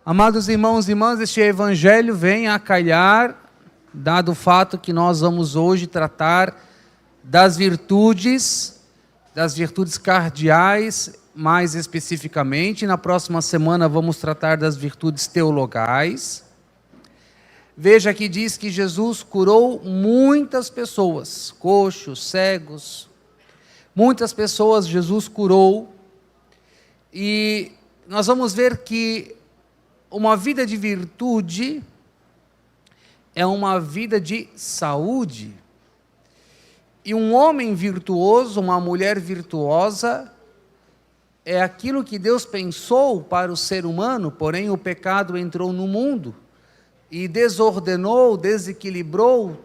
Amados irmãos e irmãs, este evangelho vem a calhar, dado o fato que nós vamos hoje tratar das virtudes cardeais, mais especificamente. Na próxima semana vamos tratar das virtudes teologais. Veja que diz que Jesus curou muitas pessoas, coxos, cegos, muitas pessoas Jesus curou, e nós vamos ver que uma vida de virtude é uma vida de saúde. E um homem virtuoso, uma mulher virtuosa, é aquilo que Deus pensou para o ser humano, porém o pecado entrou no mundo e desordenou, desequilibrou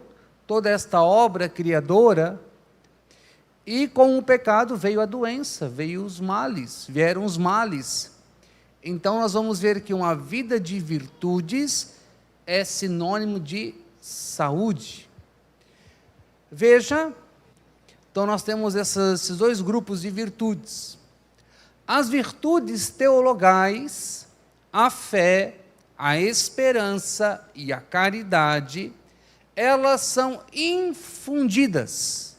toda esta obra criadora, e com o pecado veio a doença, vieram os males. Então nós vamos ver que uma vida de virtudes é sinônimo de saúde. Veja, então nós temos esses dois grupos de virtudes. As virtudes teologais, a fé, a esperança e a caridade, elas são infundidas,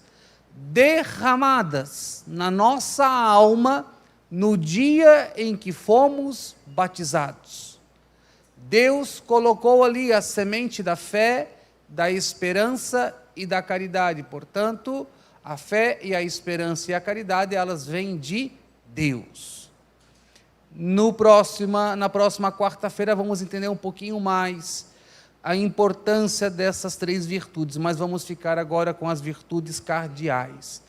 derramadas na nossa alma no dia em que fomos batizados. Deus colocou ali a semente da fé, da esperança e da caridade. Portanto, a fé e a esperança e a caridade, elas vêm de Deus. Na próxima quarta-feira vamos entender um pouquinho mais a importância dessas três virtudes, mas vamos ficar agora com as virtudes cardeais.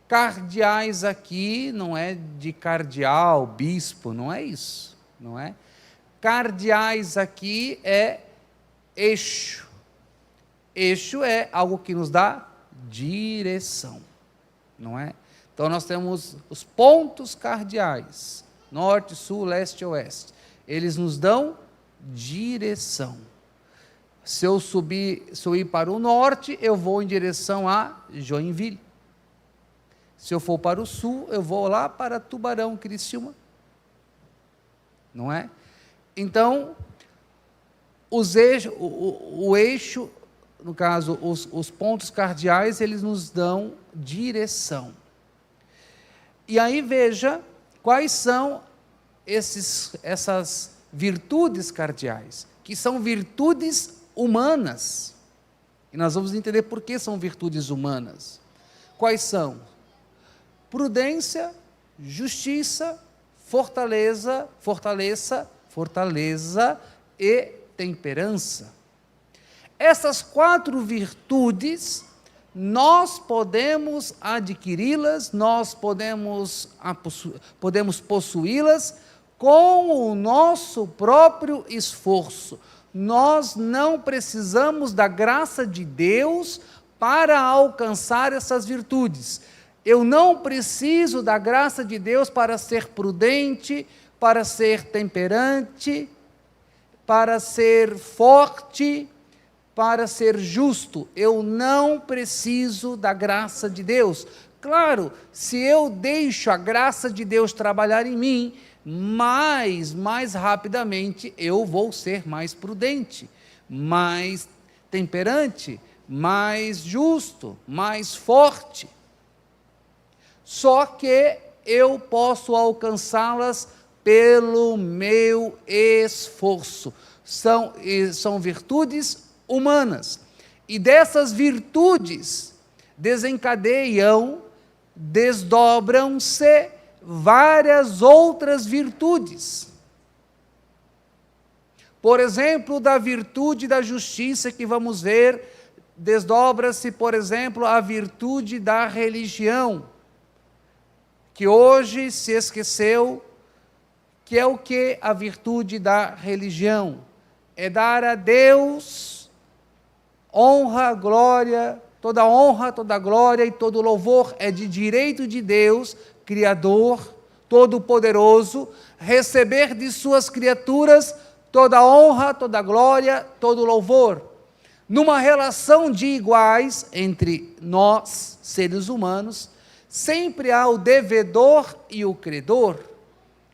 Cardeais aqui não é de cardeal, bispo, não é isso, não é? Cardeais aqui é eixo. Eixo é algo que nos dá direção, não é? Então nós temos os pontos cardeais, norte, sul, leste e oeste. Eles nos dão direção. Se eu ir para o norte, eu vou em direção a Joinville. Se eu for para o sul, eu vou lá para Tubarão, Criciúma. Não é? Então, o eixo, no caso, os pontos cardeais, eles nos dão direção. E aí veja quais são essas virtudes cardeais, que são virtudes humanas. E nós vamos entender por que são virtudes humanas. Quais são? Prudência, justiça, fortaleza e temperança. Essas quatro virtudes, nós podemos adquiri-las, nós podemos possuí-las com o nosso próprio esforço. Nós não precisamos da graça de Deus para alcançar essas virtudes. Eu não preciso da graça de Deus para ser prudente, para ser temperante, para ser forte, para ser justo. Eu não preciso da graça de Deus. Claro, se eu deixo a graça de Deus trabalhar em mim, mais rapidamente eu vou ser mais prudente, mais temperante, mais justo, mais forte. Só que eu posso alcançá-las pelo meu esforço. São virtudes humanas. E dessas virtudes desdobram-se várias outras virtudes. Por exemplo, da virtude da justiça que vamos ver, desdobra-se, por exemplo, a virtude da religião, que hoje se esqueceu, que é o que? A virtude da religião. É dar a Deus honra, glória, toda glória e todo louvor é de direito de Deus, Criador, Todo-Poderoso, receber de suas criaturas toda honra, toda glória, todo louvor. Numa relação de iguais entre nós, seres humanos, sempre há o devedor e o credor.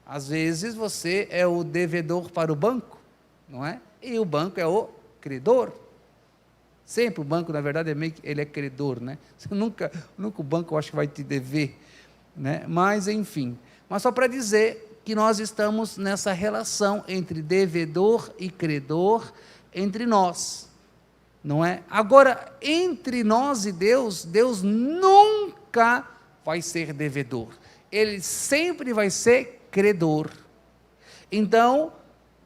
Às vezes você é o devedor para o banco, não é? E o banco é o credor. Sempre o banco, na verdade, ele é credor, né? Nunca o banco, eu acho que vai te dever, né? Mas, enfim. Mas só para dizer que nós estamos nessa relação entre devedor e credor, entre nós, não é? Agora, entre nós e Deus, Deus nunca vai ser devedor. Ele sempre vai ser credor. Então,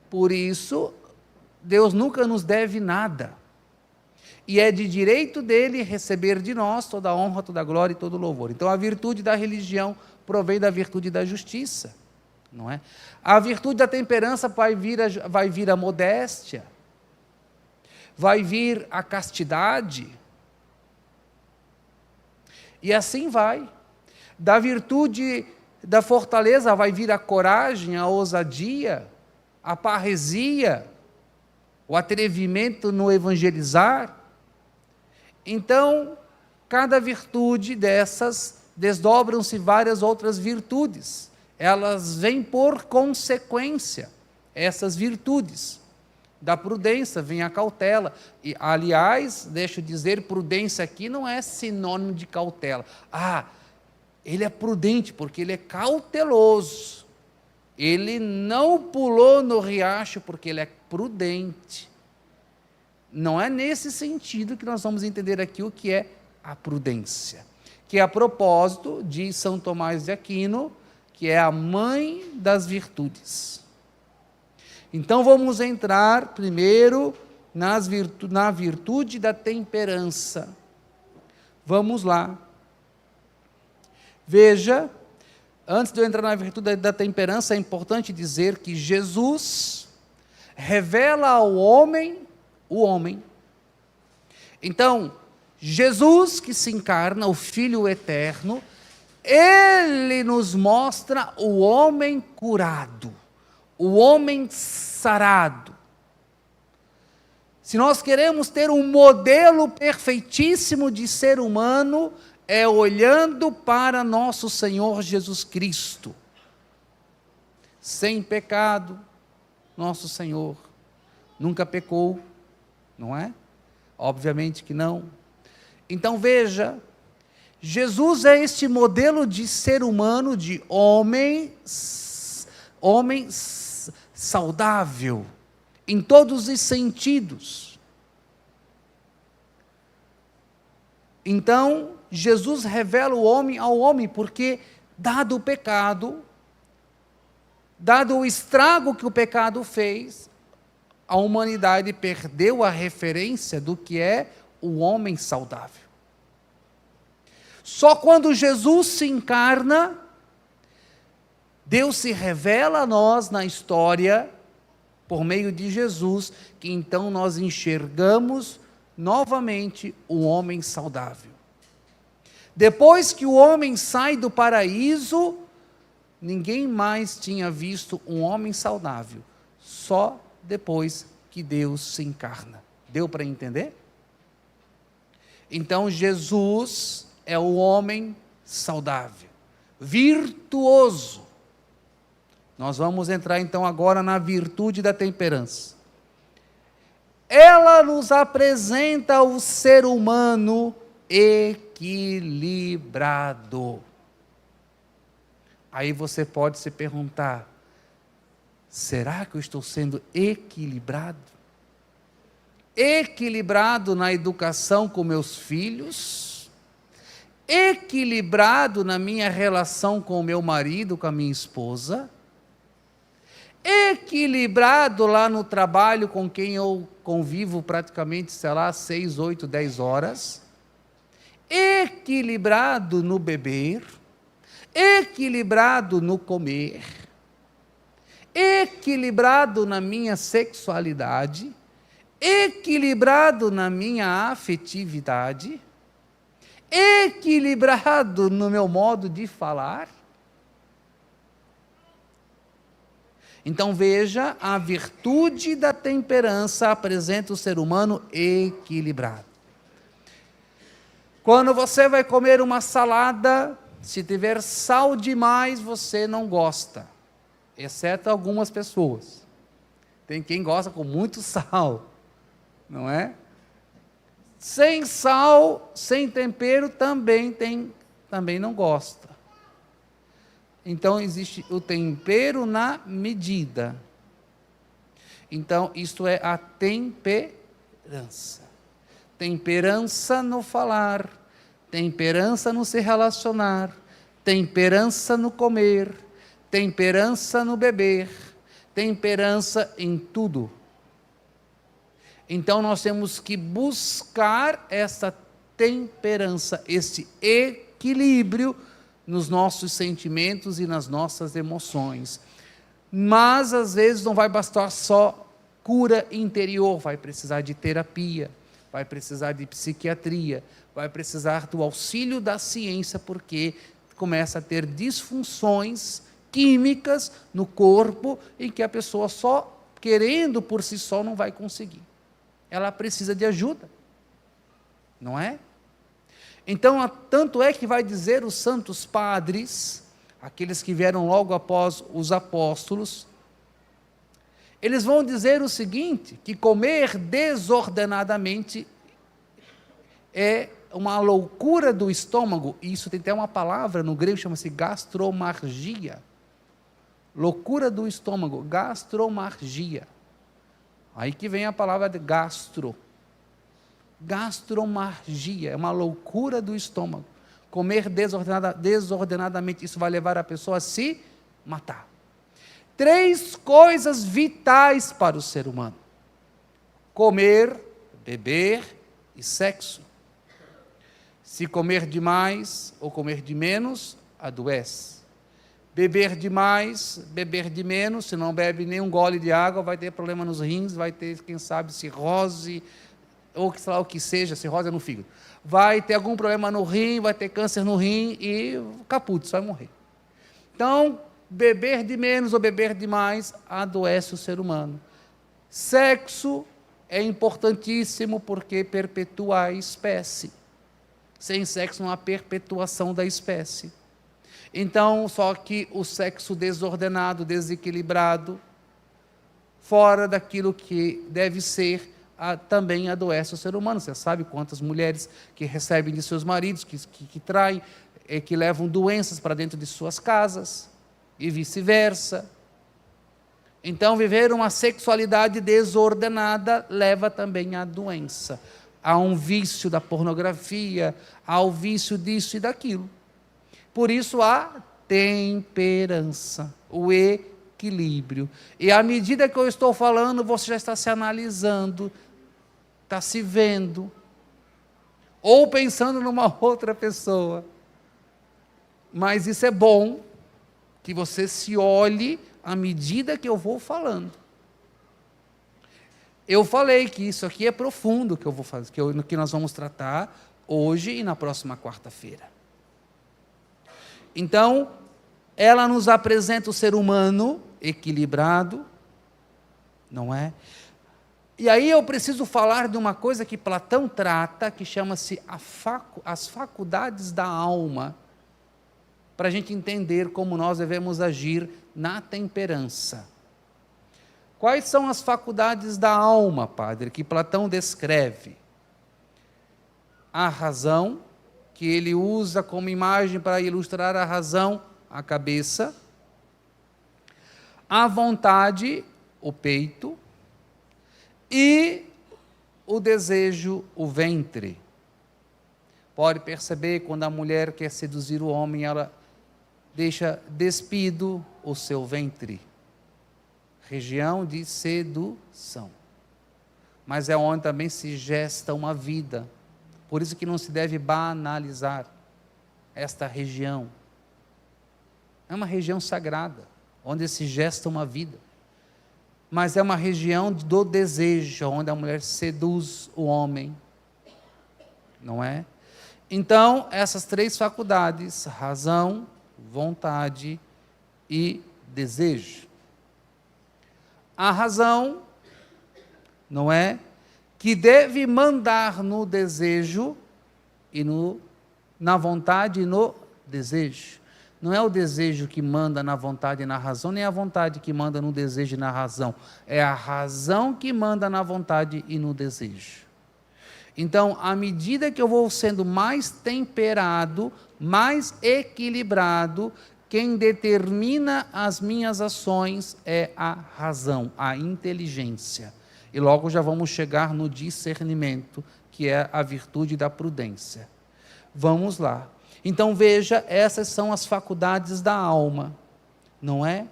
por isso, Deus nunca nos deve nada. E é de direito dele receber de nós toda a honra, toda a glória e todo o louvor. Então, a virtude da religião provém da virtude da justiça, não é? A virtude da temperança vai vir a modéstia, vai vir a castidade, e assim vai. Da virtude da fortaleza vai vir a coragem, a ousadia, a parresia, o atrevimento no evangelizar. Então, cada virtude dessas, desdobram-se várias outras virtudes. Elas vêm por consequência, essas virtudes. Da prudência vem a cautela. E, aliás, deixa eu dizer, prudência aqui não é sinônimo de cautela. Ele é prudente porque ele é cauteloso. Ele não pulou no riacho porque ele é prudente. Não é nesse sentido que nós vamos entender aqui o que é a prudência, que é a propósito de São Tomás de Aquino, que é a mãe das virtudes. Então vamos entrar primeiro na virtude da temperança. Vamos lá. Veja, antes de eu entrar na virtude da temperança, é importante dizer que Jesus revela ao homem o homem. Então, Jesus que se encarna, o Filho eterno, ele nos mostra o homem curado, o homem sarado. Se nós queremos ter um modelo perfeitíssimo de ser humano, é olhando para nosso Senhor Jesus Cristo, sem pecado. Nosso Senhor nunca pecou, não é? Obviamente que não. Então veja, Jesus é este modelo de ser humano, de homem saudável, em todos os sentidos. Então, Jesus revela o homem ao homem, porque, dado o pecado, dado o estrago que o pecado fez, a humanidade perdeu a referência do que é o homem saudável. Só quando Jesus se encarna, Deus se revela a nós na história, por meio de Jesus, que então nós enxergamos novamente o homem saudável. Depois que o homem sai do paraíso, ninguém mais tinha visto um homem saudável, só depois que Deus se encarna. Deu para entender? Então Jesus é o homem saudável, virtuoso. Nós vamos entrar então agora na virtude da temperança. Ela nos apresenta o ser humano equilibrado. Aí você pode se perguntar: será que eu estou sendo equilibrado? Equilibrado na educação com meus filhos? Equilibrado na minha relação com o meu marido, com a minha esposa? Equilibrado lá no trabalho com quem eu convivo praticamente, 6, 8, 10 horas? Equilibrado no beber? Equilibrado no comer? Equilibrado na minha sexualidade? Equilibrado na minha afetividade? Equilibrado no meu modo de falar? Então veja, a virtude da temperança apresenta o ser humano equilibrado. Quando você vai comer uma salada, se tiver sal demais, você não gosta, exceto algumas pessoas. Tem quem gosta com muito sal, não é? Sem sal, sem tempero, também não gosta. Então, existe o tempero na medida. Então, isto é a temperança. Temperança no falar, temperança no se relacionar, temperança no comer, temperança no beber, temperança em tudo. Então nós temos que buscar essa temperança, esse equilíbrio nos nossos sentimentos e nas nossas emoções. Mas às vezes não vai bastar só cura interior, vai precisar de terapia, vai precisar de psiquiatria, vai precisar do auxílio da ciência, porque começa a ter disfunções químicas no corpo em que a pessoa só querendo por si só não vai conseguir. Ela precisa de ajuda, não é? Então, tanto é que vai dizer os santos padres, aqueles que vieram logo após os apóstolos, eles vão dizer o seguinte, que comer desordenadamente é uma loucura do estômago, e isso tem até uma palavra no grego, chama-se gastromargia. Loucura do estômago, gastromargia. Aí que vem a palavra de gastro. Gastromargia, é uma loucura do estômago. Comer desordenadamente, isso vai levar a pessoa a se matar. 3 coisas vitais para o ser humano: comer, beber e sexo. Se comer demais ou comer de menos, adoece. Beber demais, beber de menos, se não bebe nem um gole de água, vai ter problema nos rins, vai ter, quem sabe, cirrose, ou sei lá o que seja, cirrose é no fígado. Vai ter algum problema no rim, vai ter câncer no rim e caput, vai morrer. Então, beber de menos ou beber demais adoece o ser humano. Sexo é importantíssimo porque perpetua a espécie. Sem sexo não há perpetuação da espécie. Então, só que o sexo desordenado, desequilibrado, fora daquilo que deve ser, também adoece o ser humano. Você sabe quantas mulheres que recebem de seus maridos, que traem, que levam doenças para dentro de suas casas, e vice-versa. Então, viver uma sexualidade desordenada leva também à doença. Há um vício da pornografia, há o vício disso e daquilo. Por isso, a temperança, o equilíbrio. E à medida que eu estou falando, você já está se analisando, está se vendo, ou pensando numa outra pessoa. Mas isso é bom, que você se olhe à medida que eu vou falando. Eu falei que isso aqui é profundo, que eu vou fazer, que nós vamos tratar hoje e na próxima quarta-feira. Então, ela nos apresenta o ser humano equilibrado, não é? E aí eu preciso falar de uma coisa que Platão trata, que chama-se as faculdades da alma, para a gente entender como nós devemos agir na temperança. Quais são as faculdades da alma, padre, que Platão descreve? A razão, que ele usa como imagem para ilustrar a razão, a cabeça. A vontade, o peito. E o desejo, o ventre. Pode perceber, quando a mulher quer seduzir o homem, ela deixa despido o seu ventre. Região de sedução. Mas é onde também se gesta uma vida. Por isso que não se deve banalizar esta região. É uma região sagrada, onde se gesta uma vida. Mas é uma região do desejo, onde a mulher seduz o homem. Não é? Então, essas 3 faculdades, razão, vontade e desejo. A razão, não é? Que deve mandar no desejo e na vontade e no desejo. Não é o desejo que manda na vontade e na razão, nem a vontade que manda no desejo e na razão. É a razão que manda na vontade e no desejo. Então, à medida que eu vou sendo mais temperado, mais equilibrado, quem determina as minhas ações é a razão, a inteligência. E logo já vamos chegar no discernimento, que é a virtude da prudência. Vamos lá. Então veja, essas são as faculdades da alma, não é?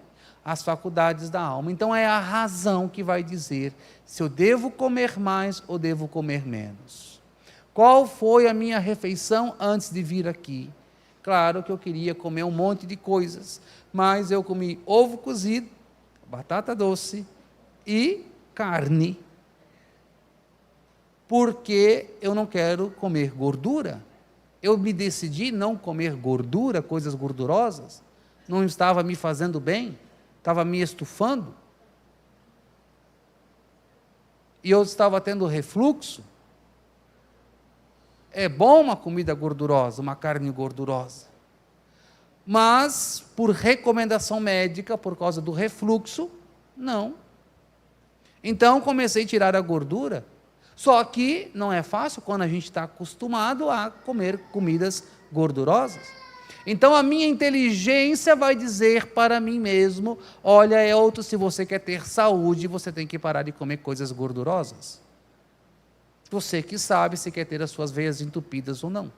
As faculdades da alma. Então é a razão que vai dizer se eu devo comer mais ou devo comer menos. Qual foi a minha refeição antes de vir aqui? Claro que eu queria comer um monte de coisas, mas eu comi ovo cozido, batata doce e carne, porque eu não quero comer gordura. Eu me decidi não comer gordura, coisas gordurosas, não estava me fazendo bem, estava me estufando, e eu estava tendo refluxo. É bom uma comida gordurosa, uma carne gordurosa, mas por recomendação médica, por causa do refluxo, não. Então comecei a tirar a gordura. Só que não é fácil quando a gente está acostumado a comer comidas gordurosas. Então a minha inteligência vai dizer para mim mesmo, olha, Elton, se você quer ter saúde, você tem que parar de comer coisas gordurosas. Você que sabe se quer ter as suas veias entupidas ou não.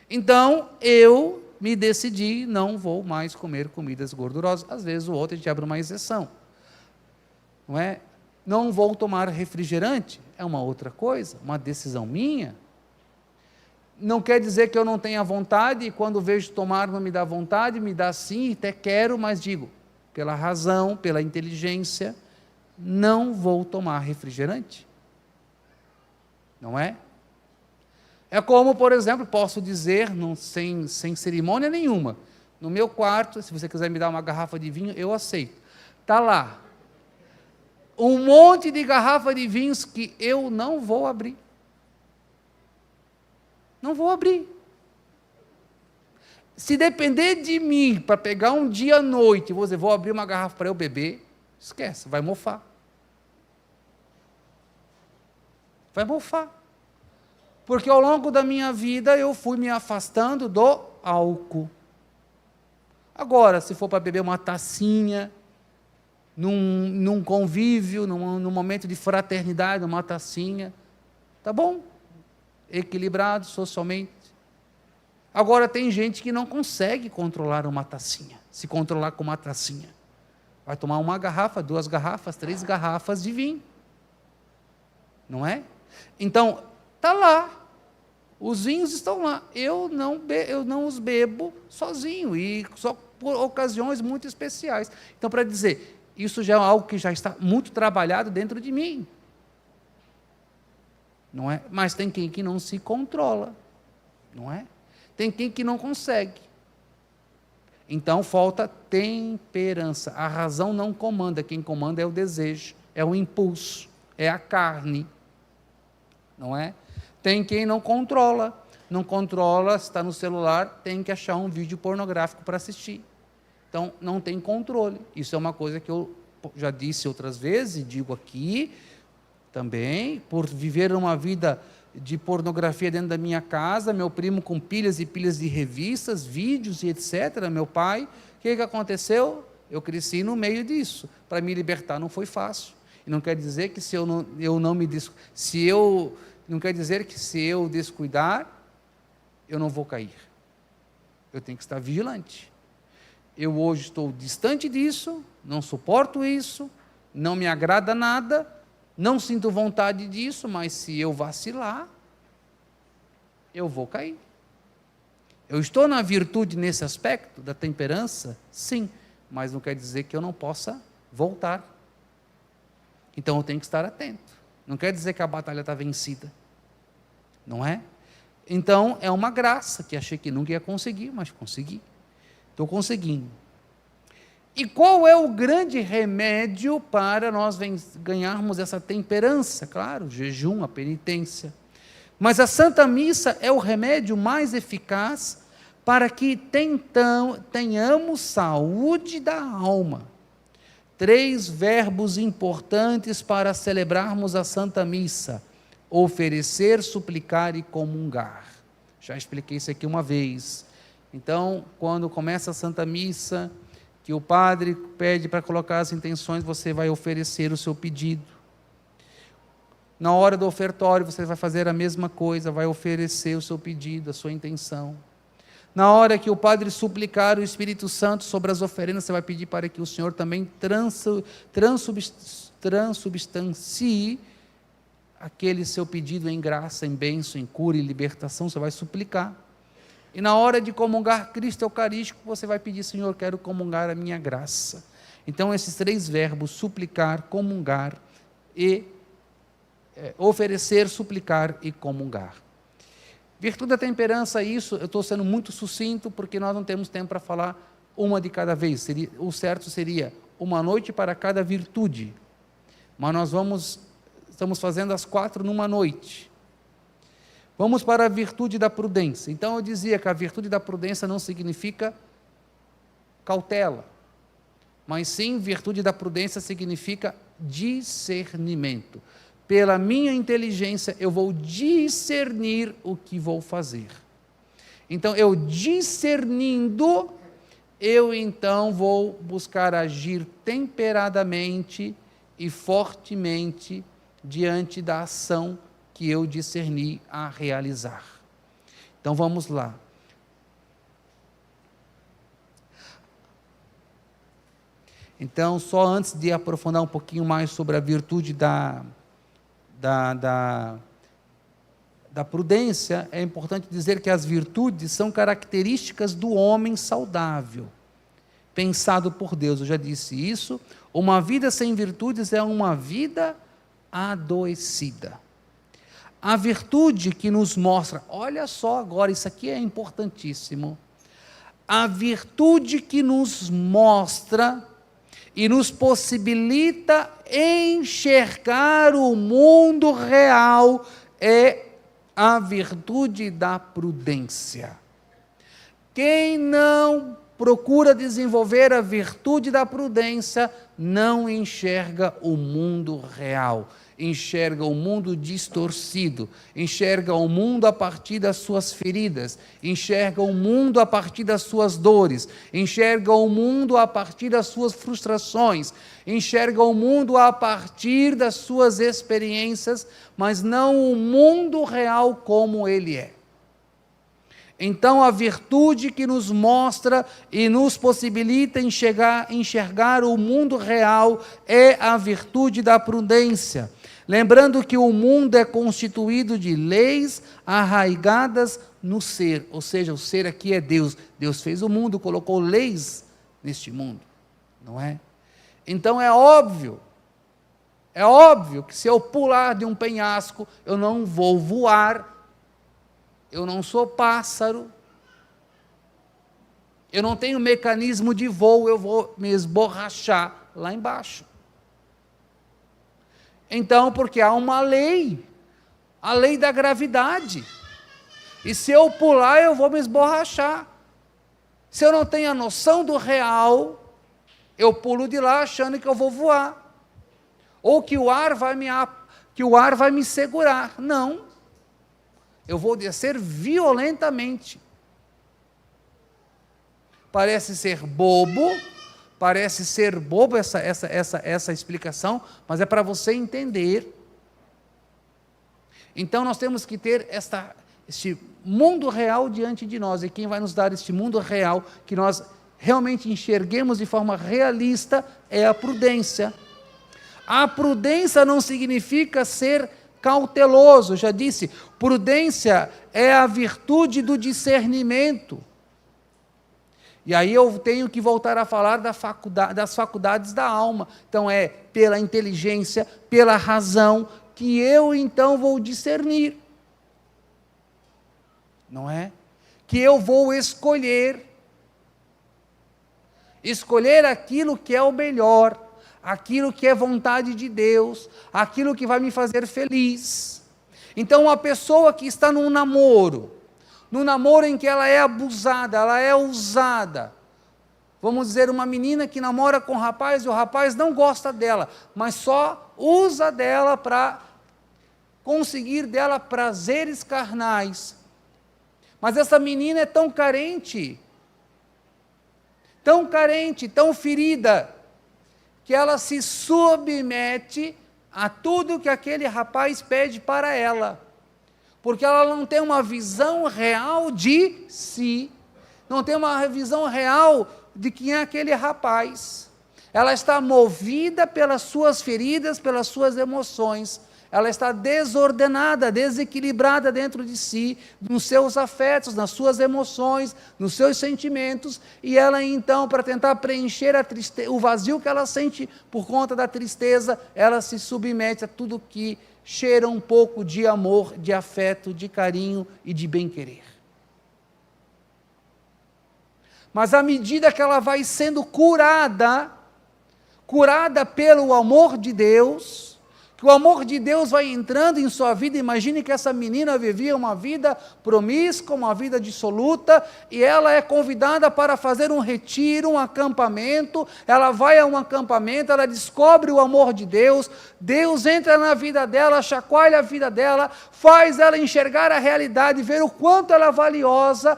Então eu me decidi, não vou mais comer comidas gordurosas. Às vezes o outro a gente abre uma exceção. Não é? Não vou tomar refrigerante, é uma outra coisa, uma decisão minha. Não quer dizer que eu não tenha vontade, e quando vejo tomar não me dá vontade, me dá sim, até quero, mas digo, pela razão, pela inteligência, não vou tomar refrigerante. Não é? É como, por exemplo, posso dizer, sem cerimônia nenhuma, no meu quarto, se você quiser me dar uma garrafa de vinho, eu aceito. Está lá. Um monte de garrafa de vinhos que eu não vou abrir. Não vou abrir. Se depender de mim, para pegar um dia à noite, vou abrir uma garrafa para eu beber, esquece, vai mofar. Vai mofar. Porque ao longo da minha vida eu fui me afastando do álcool. Agora, se for para beber uma tacinha, num convívio, num momento de fraternidade, uma tacinha, tá bom, equilibrado socialmente. Agora tem gente que não consegue controlar uma tacinha, se controlar com uma tacinha. Vai tomar uma garrafa, 2 garrafas, 3 garrafas de vinho. Não é? Então, está lá, os vinhos estão lá, eu não os bebo sozinho, e só por ocasiões muito especiais. Então, para dizer, isso já é algo que já está muito trabalhado dentro de mim. Não é? Mas tem quem que não se controla, não é? Tem quem que não consegue. Então falta temperança. A razão não comanda, quem comanda é o desejo, é o impulso, é a carne, não é? Tem quem não controla, está no celular, tem que achar um vídeo pornográfico para assistir. Então, não tem controle. Isso é uma coisa que eu já disse outras vezes, e digo aqui também, por viver uma vida de pornografia dentro da minha casa, meu primo com pilhas e pilhas de revistas, vídeos e etc., meu pai, o que aconteceu? Eu cresci no meio disso. Para me libertar não foi fácil. E não quer dizer que se eu descuidar, eu não vou cair. Eu tenho que estar vigilante. Eu hoje estou distante disso, não suporto isso, não me agrada nada, não sinto vontade disso, mas se eu vacilar, eu vou cair. Eu estou na virtude nesse aspecto da temperança? Sim, mas não quer dizer que eu não possa voltar. Então eu tenho que estar atento. Não quer dizer que a batalha está vencida. Não é? Então é uma graça, que achei que nunca ia conseguir, mas consegui. Estou conseguindo. E qual é o grande remédio para nós ganharmos essa temperança? Claro, o jejum, a penitência. Mas a Santa Missa é o remédio mais eficaz para que tenhamos saúde da alma. 3 verbos importantes para celebrarmos a Santa Missa: oferecer, suplicar e comungar. Já expliquei isso aqui uma vez. Então, quando começa a Santa Missa, que o padre pede para colocar as intenções, você vai oferecer o seu pedido. Na hora do ofertório, você vai fazer a mesma coisa, vai oferecer o seu pedido, a sua intenção. Na hora que o padre suplicar o Espírito Santo sobre as oferendas, você vai pedir para que o Senhor também transubstancie aquele seu pedido em graça, em bênção, em cura e libertação, você vai suplicar. E na hora de comungar Cristo Eucarístico, você vai pedir: Senhor, quero comungar a minha graça. Então, esses 3 verbos, suplicar, comungar e oferecer, suplicar e comungar. Virtude da temperança, isso, eu estou sendo muito sucinto, porque nós não temos tempo para falar uma de cada vez. O certo seria uma noite para cada virtude, mas nós estamos fazendo as 4 numa noite. Vamos para a virtude da prudência. Então, eu dizia que a virtude da prudência não significa cautela, mas sim, virtude da prudência significa discernimento. Pela minha inteligência, eu vou discernir o que vou fazer. Então, eu discernindo, eu então vou buscar agir temperadamente e fortemente diante da ação que eu discerni a realizar. Então, vamos lá. Então, só antes de aprofundar um pouquinho mais sobre a virtude da prudência, é importante dizer que as virtudes são características do homem saudável, pensado por Deus. Eu já disse isso. Uma vida sem virtudes é uma vida adoecida. A virtude que nos mostra, olha só agora, isso aqui é importantíssimo. A virtude que nos mostra e nos possibilita enxergar o mundo real é a virtude da prudência. Quem não procura desenvolver a virtude da prudência não enxerga o mundo real, enxerga o mundo distorcido, enxerga o mundo a partir das suas feridas, enxerga o mundo a partir das suas dores, enxerga o mundo a partir das suas frustrações, enxerga o mundo a partir das suas experiências, mas não o mundo real como ele é. Então, a virtude que nos mostra e nos possibilita enxergar o mundo real é a virtude da prudência. Lembrando que o mundo é constituído de leis arraigadas no ser, ou seja, o ser aqui é Deus. Deus fez o mundo, colocou leis neste mundo, não é? Então é óbvio que se eu pular de um penhasco, eu não vou voar, eu não sou pássaro, eu não tenho mecanismo de voo, eu vou me esborrachar lá embaixo. Então, porque há uma lei, a lei da gravidade, e se eu pular, eu vou me esborrachar. Se eu não tenho a noção do real, eu pulo de lá achando que eu vou voar, ou que o ar vai me segurar. Não, eu vou descer violentamente. Parece ser bobo essa explicação, mas é para você entender. Então nós temos que ter este mundo real diante de nós, e quem vai nos dar este mundo real, que nós realmente enxerguemos de forma realista, é a prudência. A prudência não significa ser cauteloso, já disse, prudência é a virtude do discernimento. E aí eu tenho que voltar a falar das faculdades da alma. Então é pela inteligência, pela razão, que eu então vou discernir. Não é? Que eu vou escolher aquilo que é o melhor, aquilo que é vontade de Deus, aquilo que vai me fazer feliz. Então, uma pessoa que está num namoro, no namoro em que ela é abusada, ela é usada. Vamos dizer, uma menina que namora com um rapaz e o rapaz não gosta dela, mas só usa dela para conseguir dela prazeres carnais. Mas essa menina é tão carente, tão ferida, que ela se submete a tudo que aquele rapaz pede para ela, porque ela não tem uma visão real de si, não tem uma visão real de quem é aquele rapaz. Ela está movida pelas suas feridas, pelas suas emoções. Ela está desordenada, desequilibrada dentro de si, nos seus afetos, nas suas emoções, nos seus sentimentos, e ela então, para tentar preencher o vazio que ela sente por conta da tristeza, ela se submete a tudo que cheira um pouco de amor, de afeto, de carinho e de bem-querer. Mas à medida que ela vai sendo curada pelo amor de Deus, que o amor de Deus vai entrando em sua vida. Imagine que essa menina vivia uma vida promíscua, uma vida dissoluta, e ela é convidada para fazer um retiro, um acampamento. Ela vai a um acampamento, ela descobre o amor de Deus, Deus entra na vida dela, chacoalha a vida dela, faz ela enxergar a realidade, ver o quanto ela é valiosa,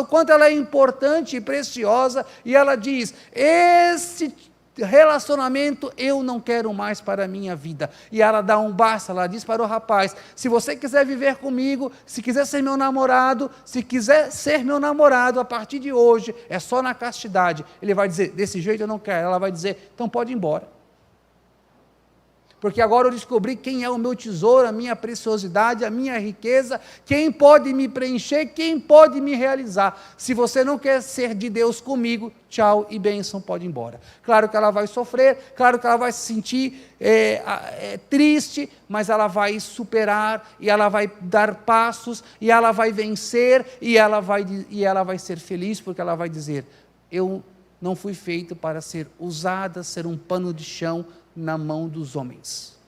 o quanto ela é importante e preciosa, e ela diz: esse relacionamento eu não quero mais para a minha vida. E ela dá um basta, ela diz para o rapaz: se você quiser viver comigo, se quiser ser meu namorado, a partir de hoje, é só na castidade. Ele vai dizer: desse jeito eu não quero. Ela vai dizer: então pode ir embora. Porque agora eu descobri quem é o meu tesouro, a minha preciosidade, a minha riqueza, quem pode me preencher, quem pode me realizar. Se você não quer ser de Deus comigo, tchau e bênção, pode ir embora. Claro que ela vai sofrer, claro que ela vai se sentir triste, mas ela vai superar, e ela vai dar passos, e ela vai vencer, e ela vai ser feliz, porque ela vai dizer: eu não fui feito para ser usada, ser um pano de chão na mão dos homens.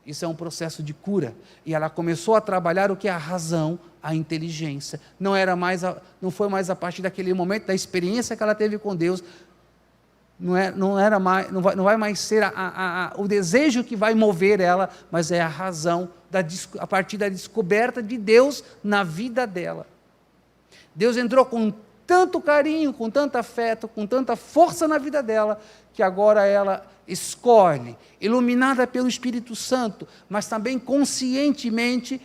Isso é um processo de cura, e ela começou a trabalhar o que é a razão, a inteligência. Não foi mais a partir daquele momento da experiência que ela teve com Deus. Não vai mais ser o desejo que vai mover ela, mas é a razão, a partir da descoberta de Deus na vida dela. Deus entrou com tanto carinho, com tanto afeto, com tanta força na vida dela, que agora ela escolhe, iluminada pelo Espírito Santo, mas também conscientemente,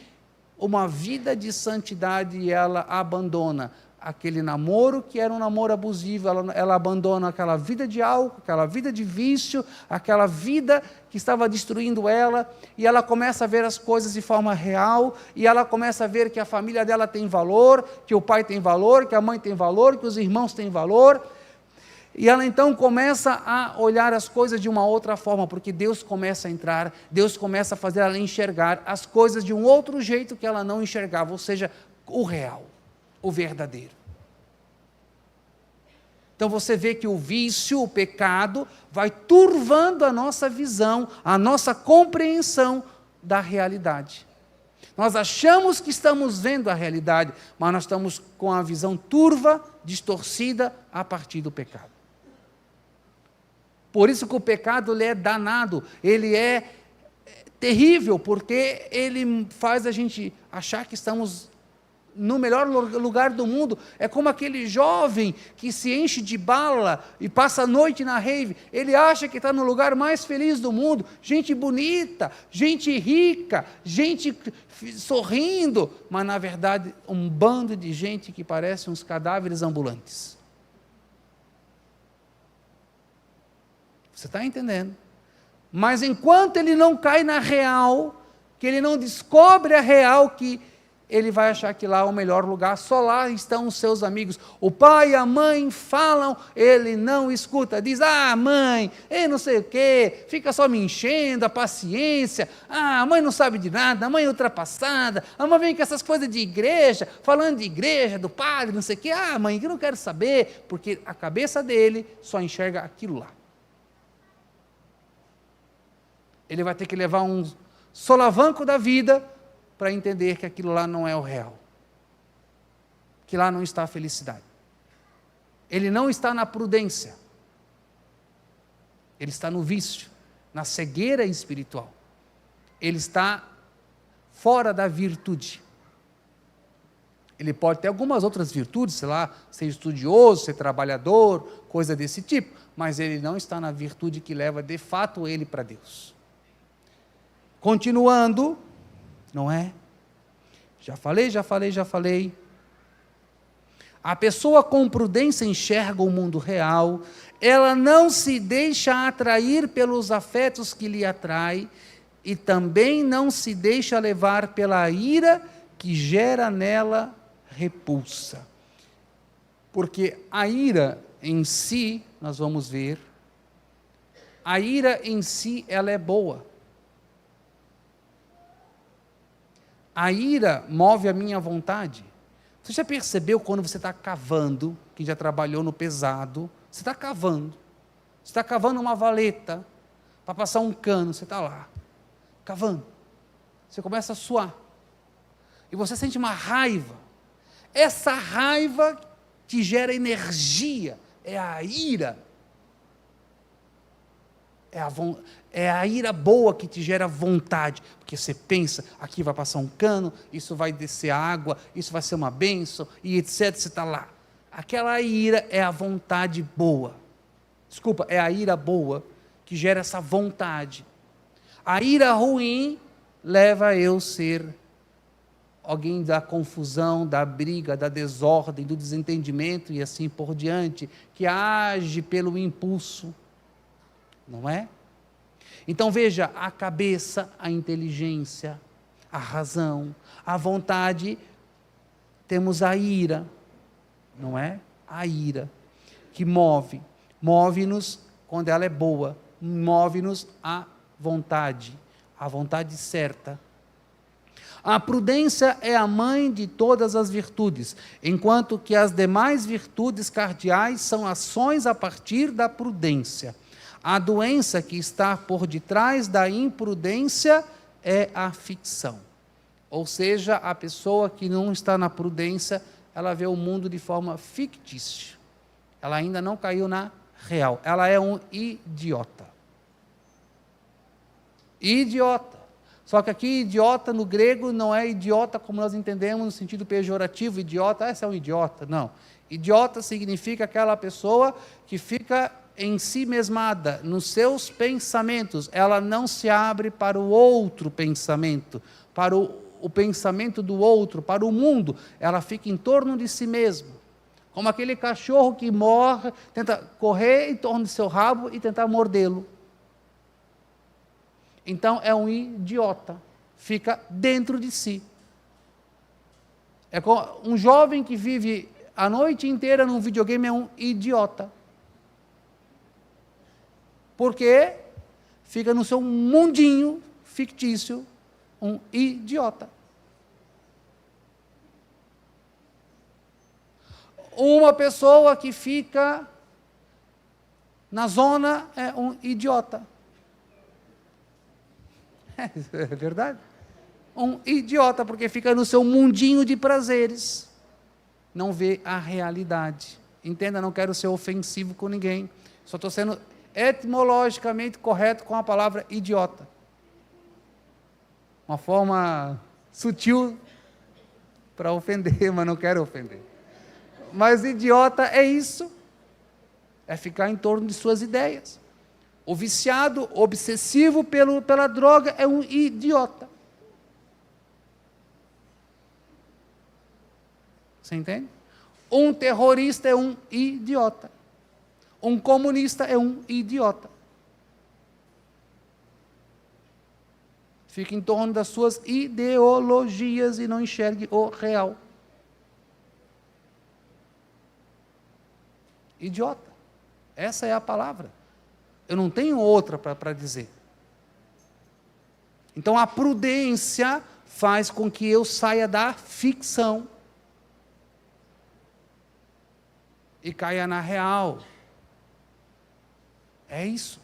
uma vida de santidade, e ela abandona aquele namoro que era um namoro abusivo, ela abandona aquela vida de álcool, aquela vida de vício, aquela vida que estava destruindo ela, e ela começa a ver as coisas de forma real, e ela começa a ver que a família dela tem valor, que o pai tem valor, que a mãe tem valor, que os irmãos têm valor, e ela então começa a olhar as coisas de uma outra forma, porque Deus começa a entrar, Deus começa a fazer ela enxergar as coisas de um outro jeito que ela não enxergava, ou seja, o real, o verdadeiro. Então você vê que o vício, o pecado, vai turvando a nossa visão, a nossa compreensão da realidade. Nós achamos que estamos vendo a realidade, mas nós estamos com a visão turva, distorcida, a partir do pecado. Por isso que o pecado ele é danado, ele é terrível, porque ele faz a gente achar que estamos no melhor lugar do mundo. É como aquele jovem que se enche de bala e passa a noite na rave. Ele acha que está no lugar mais feliz do mundo. Gente bonita, gente rica, gente sorrindo, mas na verdade um bando de gente que parece uns cadáveres ambulantes. Você está entendendo? Mas enquanto ele não cai na real, que ele não descobre a real, que ele vai achar que lá é o melhor lugar, só lá estão os seus amigos. O pai e a mãe falam, ele não escuta, diz: mãe, eu não sei o quê, fica só me enchendo a paciência, a mãe não sabe de nada, a mãe é ultrapassada, a mãe vem com essas coisas de igreja, falando de igreja, do padre, não sei o quê, mãe, eu não quero saber, porque a cabeça dele só enxerga aquilo lá. Ele vai ter que levar um solavanco da vida, para entender que aquilo lá não é o real, que lá não está a felicidade. Ele não está na prudência, ele está no vício, na cegueira espiritual. Ele está fora da virtude. Ele pode ter algumas outras virtudes, sei lá, ser estudioso, ser trabalhador, coisa desse tipo, mas ele não está na virtude que leva de fato ele para Deus. Continuando, não é? Já falei. A pessoa com prudência enxerga o mundo real, ela não se deixa atrair pelos afetos que lhe atrai, e também não se deixa levar pela ira que gera nela repulsa. Porque a ira em si, nós vamos ver, a ira em si, ela é boa. A ira move a minha vontade. Você já percebeu quando você está cavando, que já trabalhou no pesado, você está cavando uma valeta, para passar um cano, você está lá, cavando, você começa a suar, e você sente uma raiva, essa raiva te gera energia, é a ira, é a ira boa que te gera vontade, porque você pensa, aqui vai passar um cano, isso vai descer água, isso vai ser uma bênção, e etc, você está lá, aquela ira é a vontade boa, é a ira boa, que gera essa vontade, a ira ruim, leva eu ser alguém da confusão, da briga, da desordem, do desentendimento e assim por diante, que age pelo impulso, não é? Então veja, a cabeça, a inteligência, a razão, a vontade, temos a ira, não é? A ira, que move-nos quando ela é boa, move-nos a vontade certa. A prudência é a mãe de todas as virtudes, enquanto que as demais virtudes cardeais são ações a partir da prudência. A doença que está por detrás da imprudência é a ficção. Ou seja, a pessoa que não está na prudência, ela vê o mundo de forma fictícia. Ela ainda não caiu na real. Ela é um idiota. Idiota. Só que aqui, idiota no grego não é idiota como nós entendemos no sentido pejorativo, idiota, esse é um idiota, não. Idiota significa aquela pessoa que fica em si mesmada, nos seus pensamentos, ela não se abre para o outro pensamento, para o pensamento do outro, para o mundo, ela fica em torno de si mesma, como aquele cachorro que morre, tenta correr em torno do seu rabo e tentar mordê-lo. Então é um idiota, fica dentro de si. É como um jovem que vive a noite inteira num videogame, é um idiota. Porque fica no seu mundinho fictício, um idiota. Uma pessoa que fica na zona é um idiota. É verdade? Um idiota, porque fica no seu mundinho de prazeres, não vê a realidade. Entenda, não quero ser ofensivo com ninguém, só estou sendo etimologicamente correto com a palavra idiota. Uma forma sutil para ofender, mas não quero ofender. Mas idiota é isso, é ficar em torno de suas ideias. O viciado, obsessivo pela droga, é um idiota. Você entende? Um terrorista é um idiota. Um comunista é um idiota. Fica em torno das suas ideologias e não enxergue o real. Idiota. Essa é a palavra. Eu não tenho outra para dizer. Então a prudência faz com que eu saia da ficção e caia na real. É isso.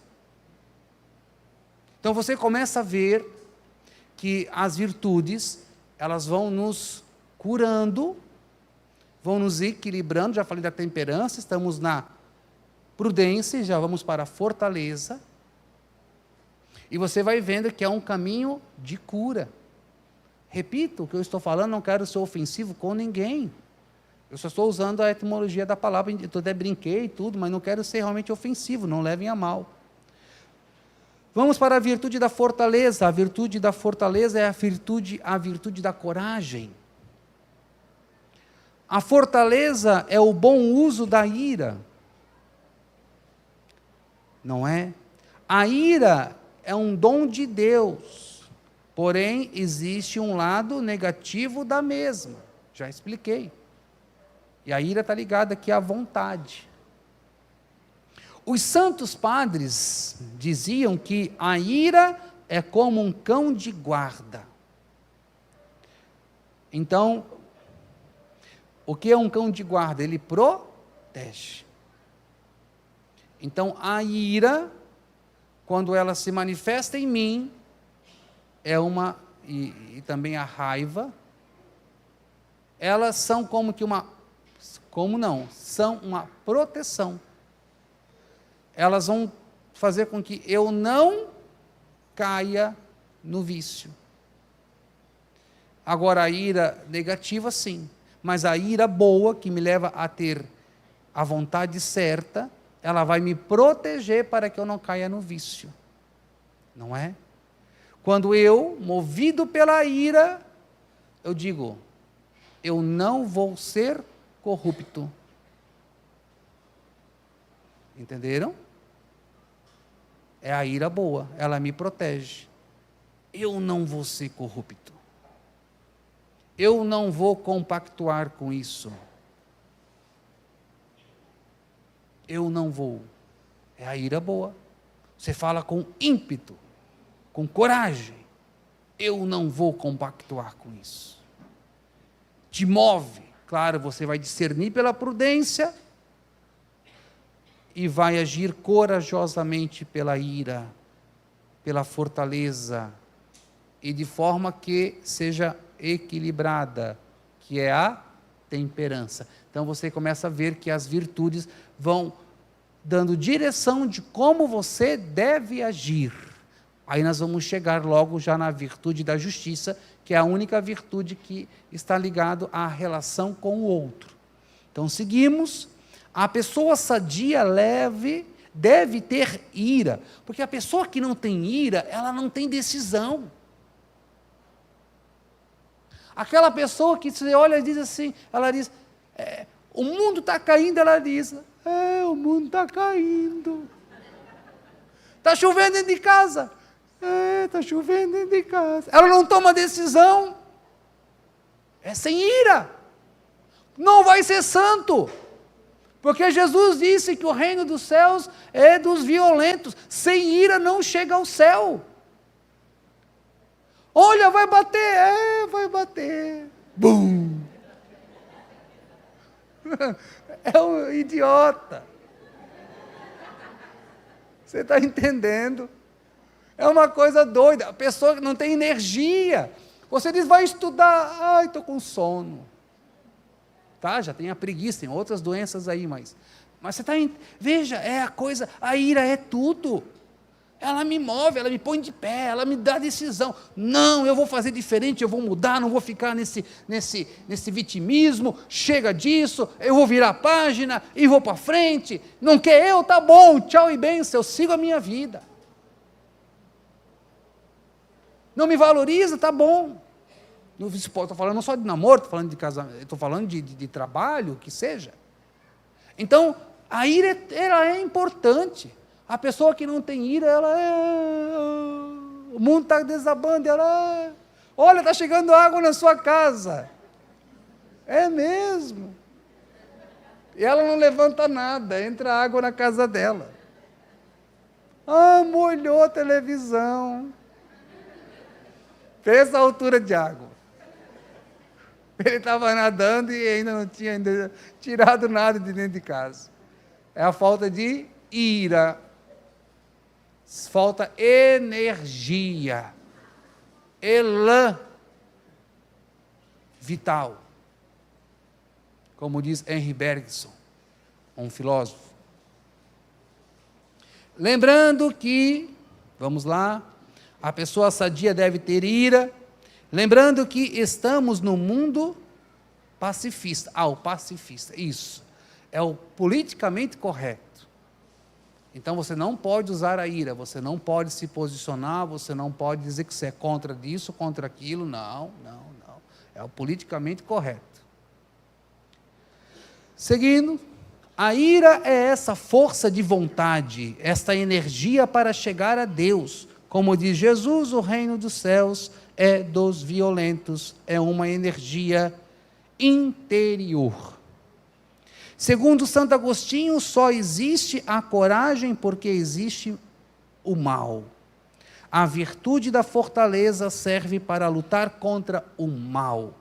Então você começa a ver que as virtudes, elas vão nos curando, vão nos equilibrando. Já falei da temperança, estamos na prudência, já vamos para a fortaleza. E você vai vendo que é um caminho de cura. Repito, o que eu estou falando, não quero ser ofensivo com ninguém. Eu só estou usando a etimologia da palavra, eu até brinquei e tudo, mas não quero ser realmente ofensivo, não levem a mal. Vamos para a virtude da fortaleza. A virtude da fortaleza é a virtude da coragem. A fortaleza é o bom uso da ira. Não é? A ira é um dom de Deus, porém existe um lado negativo da mesma. Já expliquei. E a ira está ligada aqui à vontade. Os santos padres diziam que a ira é como um cão de guarda. Então, o que é um cão de guarda? Ele protege. Então, a ira, quando ela se manifesta em mim, e também a raiva, elas são são uma proteção. Elas vão fazer com que eu não caia no vício. Agora, a ira negativa, sim, mas a ira boa, que me leva a ter a vontade certa, ela vai me proteger para que eu não caia no vício. Não é? Quando eu, movido pela ira, eu digo, eu não vou ser corrupto. Entenderam? É a ira boa, ela me protege. Eu não vou ser corrupto. Eu não vou compactuar com isso. Eu não vou. É a ira boa. Você fala com ímpeto, com coragem. Eu não vou compactuar com isso. Te move. Claro, você vai discernir pela prudência e vai agir corajosamente pela ira, pela fortaleza, e de forma que seja equilibrada, que é a temperança. Então você começa a ver que as virtudes vão dando direção de como você deve agir. Aí nós vamos chegar logo já na virtude da justiça, que é a única virtude que está ligada à relação com o outro. Então seguimos. A pessoa sadia, leve, deve ter ira, porque a pessoa que não tem ira, ela não tem decisão. Aquela pessoa que você olha e diz assim, ela diz, o mundo está caindo, ela diz, o mundo está caindo. Está chovendo dentro de casa. Está chovendo dentro de casa. Ela não toma decisão. É sem ira. Não vai ser santo. Porque Jesus disse que o reino dos céus é dos violentos. Sem ira não chega ao céu. Olha, vai bater. Vai bater. Bum! É um idiota. Você está entendendo? É uma coisa doida. A pessoa que não tem energia. Você diz, vai estudar. Ai, estou com sono. Tá? Já tem a preguiça, tem outras doenças aí, mas você está, veja, é a coisa, a ira é tudo, ela me move, ela me põe de pé, ela me dá decisão, não, eu vou fazer diferente, eu vou mudar, não vou ficar nesse vitimismo, chega disso, eu vou virar a página, e vou para frente, não quer eu, tá bom, tchau e benção, eu sigo a minha vida, não me valoriza, tá bom. Estou falando não só de namoro, estou falando de casamento, estou falando de trabalho, que seja. Então, a ira ela é importante. A pessoa que não tem ira, o mundo está desabando, olha, está chegando água na sua casa. É mesmo. E ela não levanta nada, entra água na casa dela. Molhou a televisão. Fez a altura de água. Ele estava nadando e ainda não tinha tirado nada de dentro de casa. É a falta de ira. Falta energia. Elã. vital. Como diz Henry Bergson, um filósofo. Lembrando que, vamos lá, a pessoa sadia deve ter ira. Lembrando que estamos no mundo pacifista. O pacifista, isso. É o politicamente correto. Então você não pode usar a ira, você não pode se posicionar, você não pode dizer que você é contra disso, contra aquilo. Não. É o politicamente correto. Seguindo, a ira é essa força de vontade, esta energia para chegar a Deus. Como diz Jesus, o reino dos céus é dos violentos, é uma energia interior. Segundo Santo Agostinho, só existe a coragem porque existe o mal. A virtude da fortaleza serve para lutar contra o mal.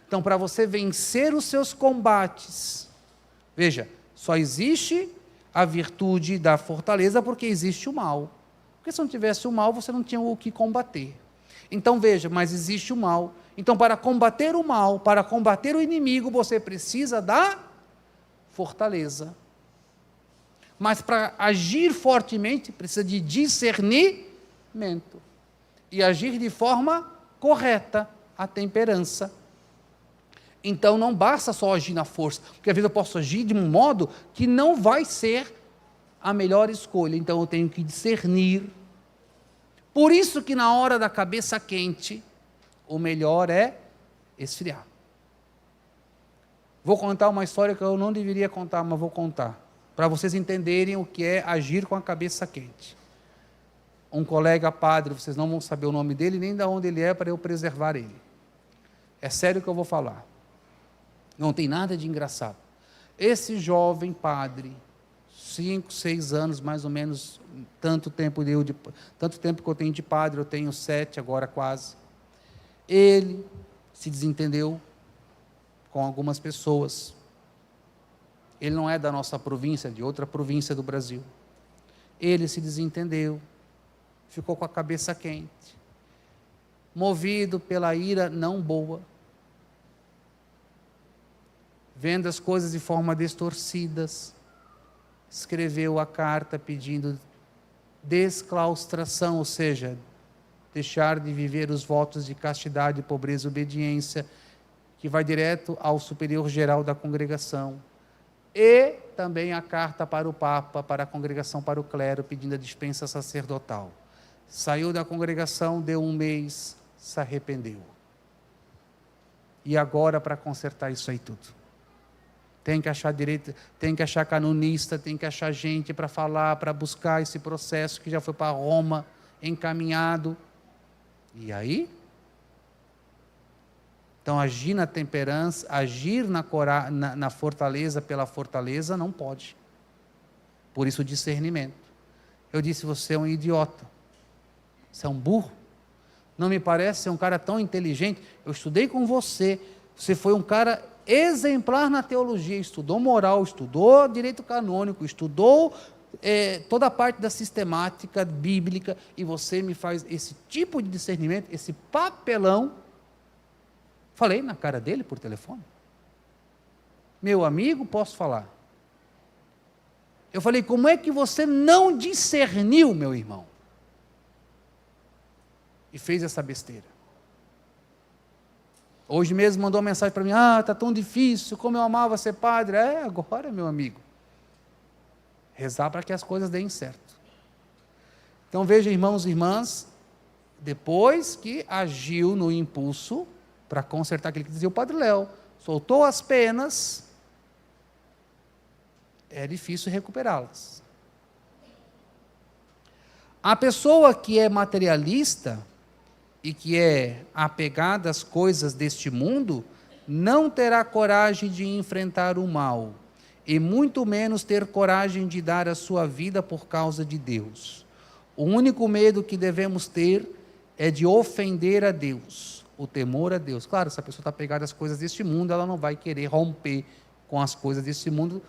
Então, para você vencer os seus combates, veja, só existe a virtude da fortaleza porque existe o mal. Porque se não tivesse o mal, você não tinha o que combater. Então, veja, mas existe o mal. Então, para combater o mal, para combater o inimigo, você precisa da fortaleza. Mas para agir fortemente, precisa de discernimento. E agir de forma correta, a temperança. Então não basta só agir na força, porque às vezes eu posso agir de um modo que não vai ser a melhor escolha. Então eu tenho que discernir. Por isso que na hora da cabeça quente, o melhor é esfriar. Vou contar uma história que eu não deveria contar, mas vou contar, para vocês entenderem o que é agir com a cabeça quente. Um colega padre, vocês não vão saber o nome dele, nem de onde ele é, para eu preservar ele. É sério que eu vou falar. Não tem nada de engraçado. Esse jovem padre, 5, 6 anos, mais ou menos, tanto tempo que eu tenho de padre, eu tenho 7 agora quase. Ele se desentendeu com algumas pessoas. Ele não é da nossa província, de outra província do Brasil. Ele se desentendeu, ficou com a cabeça quente, movido pela ira não boa, vendo as coisas de forma distorcidas, escreveu a carta pedindo desclaustração, ou seja, deixar de viver os votos de castidade, pobreza e obediência, que vai direto ao superior geral da congregação, e também a carta para o Papa, para a congregação, para o clero, pedindo a dispensa sacerdotal. Saiu da congregação, deu 1 mês, se arrependeu. E agora, para consertar isso aí tudo? Tem que achar direito, tem que achar canonista, tem que achar gente para falar, para buscar esse processo que já foi para Roma, encaminhado. E aí? Então, agir na temperança, agir na fortaleza pela fortaleza, não pode. Por isso o discernimento. Eu disse, você é um idiota. Você é um burro. Não me parece ser um cara tão inteligente. Eu estudei com você. Você foi um cara exemplar na teologia. Estudou moral, estudou direito canônico, estudou toda a parte da sistemática bíblica. E você me faz esse tipo de discernimento, esse papelão. Falei na cara dele por telefone. Meu amigo, posso falar. Eu falei, como é que você não discerniu, meu irmão? E fez essa besteira. Hoje mesmo mandou uma mensagem para mim, está tão difícil, como eu amava ser padre. Agora, meu amigo. Rezar para que as coisas deem certo. Então veja, irmãos e irmãs, depois que agiu no impulso, para consertar aquilo que dizia o Padre Léo, soltou as penas, é difícil recuperá-las. A pessoa que é materialista e que é apegada às coisas deste mundo, não terá coragem de enfrentar o mal, e muito menos ter coragem de dar a sua vida por causa de Deus. O único medo que devemos ter é de ofender a Deus. O temor a Deus. Claro, se a pessoa está pegada às coisas deste mundo, ela não vai querer romper com as coisas deste mundo,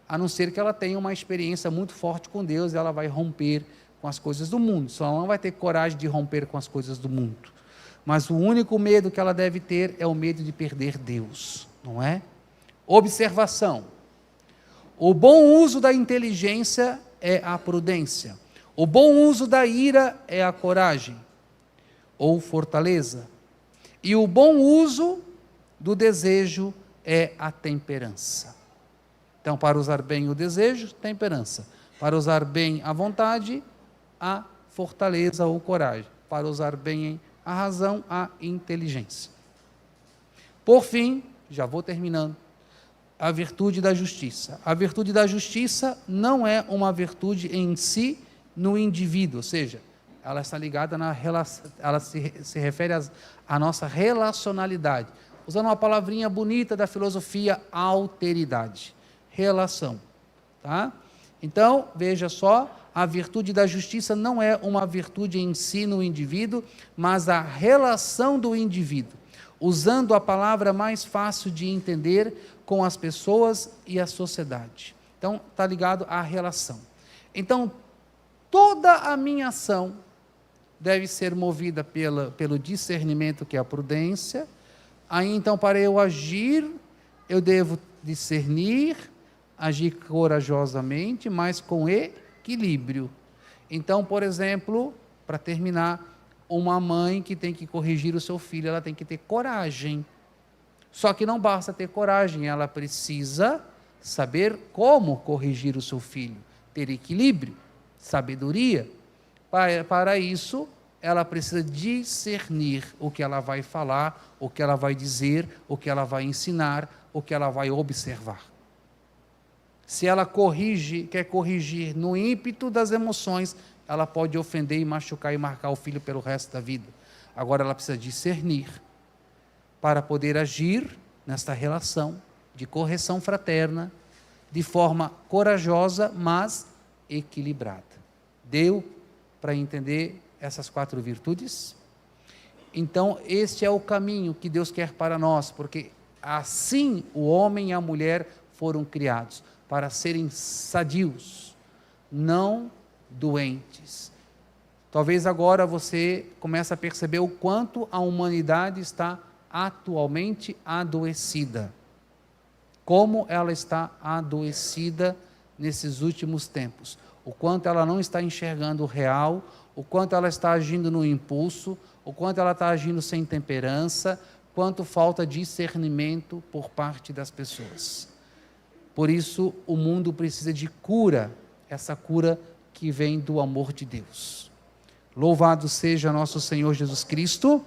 a não ser que ela tenha uma experiência muito forte com Deus, e ela vai romper com as coisas do mundo. Só ela não vai ter coragem de romper com as coisas do mundo. mas o único medo que ela deve ter é o medo de perder Deus, não é? Observação. O bom uso da inteligência é a prudência. O bom uso da ira é a coragem, ou fortaleza. E o bom uso do desejo é a temperança. Então, para usar bem o desejo, temperança. Para usar bem a vontade, a fortaleza ou coragem. Para usar bem a razão, a inteligência. Por fim, já vou terminando, a virtude da justiça. A virtude da justiça não é uma virtude em si no indivíduo, ou seja, ela está ligada na relação, ela se refere à nossa relacionalidade. Usando uma palavrinha bonita da filosofia, alteridade. Relação. Tá? Então, veja só, a virtude da justiça não é uma virtude em si no indivíduo, mas a relação do indivíduo, usando a palavra mais fácil de entender com as pessoas e a sociedade. Então, está ligado à relação. Então, toda a minha ação deve ser movida pelo discernimento, que é a prudência. Aí, então, para eu agir, eu devo discernir, agir corajosamente, mas com equilíbrio. Então, por exemplo, para terminar, uma mãe que tem que corrigir o seu filho, ela tem que ter coragem. Só que não basta ter coragem, ela precisa saber como corrigir o seu filho, ter equilíbrio, sabedoria. Para isso, ela precisa discernir o que ela vai falar, o que ela vai dizer, o que ela vai ensinar, o que ela vai observar. Se ela quer corrigir no ímpeto das emoções, ela pode ofender e machucar e marcar o filho pelo resto da vida. Agora ela precisa discernir para poder agir nesta relação de correção fraterna, de forma corajosa, mas equilibrada. Deu para entender essas 4 virtudes? Então, este é o caminho que Deus quer para nós, porque assim o homem e a mulher foram criados, para serem sadios, não doentes. Talvez agora você comece a perceber o quanto a humanidade está atualmente adoecida. Como ela está adoecida nesses últimos tempos. O quanto ela não está enxergando o real, o quanto ela está agindo no impulso, o quanto ela está agindo sem temperança, quanto falta discernimento por parte das pessoas. Por isso, o mundo precisa de cura, essa cura que vem do amor de Deus. Louvado seja nosso Senhor Jesus Cristo.